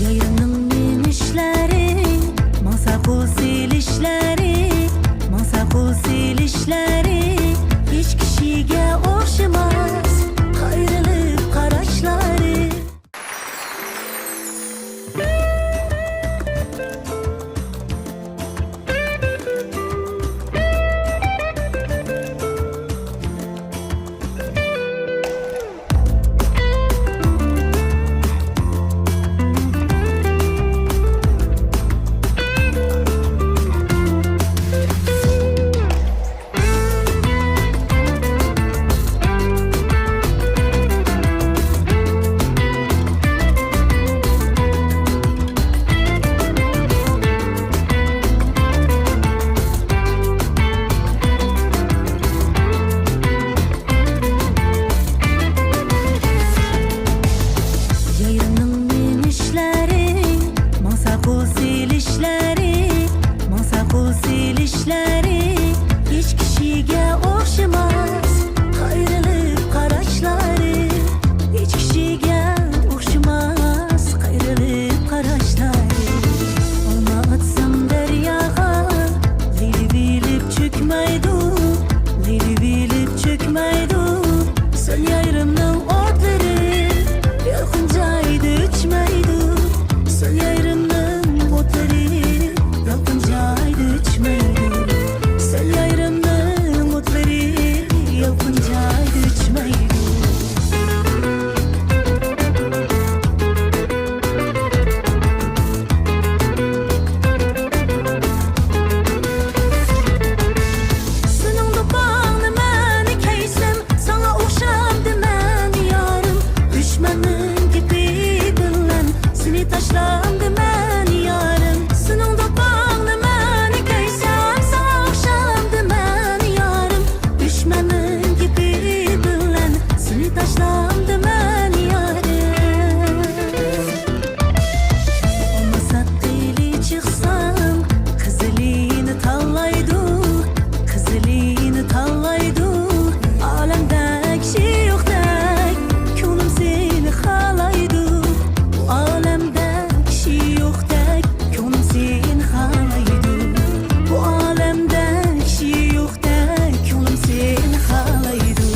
Yayının minişleri, masaqul silişleri, masaqul silişleri hiç kişiga o'xshamas qayrilib qarashlari. Yayının minişleri, masaqul silişleri, masaqul silişleri hiç kişiga o'xshamas qayrilib qarashlari. Hiç kişiga o'xshamas qayrilib qarashlari. Olma atsam daryoga, lili-bilib cho'kmaydi, lili-bilib cho'kmaydi. So'l yayrimning o'tlari yolqinjaydi o'chmaydi. So'l yayrimning o'tlari yolqinjaydi o'chmaydi. So'l yayrimning o'tlari yolqinjaydi o'chmaydi. Sening do'ppingni mani kaysam, sana o'xshamdi mani yorim. Dushmanning gapi bilan seni tashlamdi mani yorim. Sening do'ppingni mani kaysam, sana o'xshamdi mani yorim. Dushmanning gapi bilan seni tashlamdi mani yorim. Olmasa qili chiqsam, qizilini tanlaydi, qizilini tanlaydi. Olamda kishi yo'qdek, ko'nglim seni xohlaydi. Olamda kishi yo'qdek, ko'nglim seni xohlaydi. Bu olamda kishi yo'qdek, ko'nglim seni xohlaydi.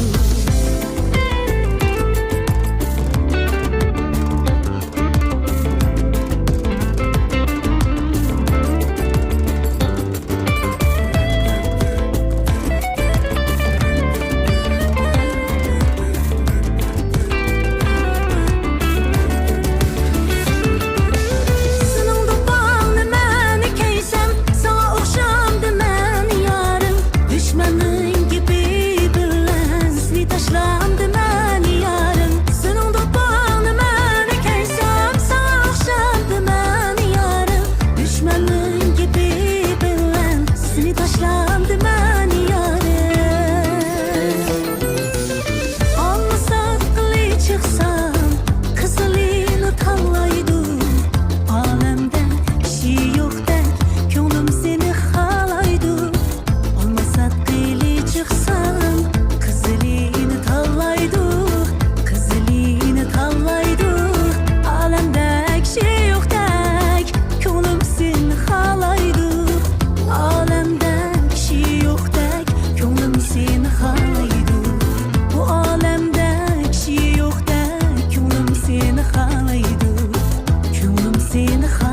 Sening do'ppingni mani kaysam, sana o'xshamdi mani yorim. Dushmanning gapi bilan seni tashlamdi mani yorim. Sening do'ppingni mani kaysam, sana o'xshamdi mani yorim. Dushmanning gapi bilan seni tashlamdi mani yorim. Olmasa qili chiqsam, qizilini tanlaydi. Olamda kishi yo'qdek, ko'nglim seni xohlaydi. Olmasa qili chiqsam, qizilini tanlaydi, qizilini tanlaydi. Olamda kishi yo'qdek, ko'nglim seni xohlaydi. Olamda kishi yo'qdek, ko'nglim seni xohlaydi. Bu olamda kishi yo'qdek, ko'nglim seni xohlaydi. Ko'nglim seni xohlaydi.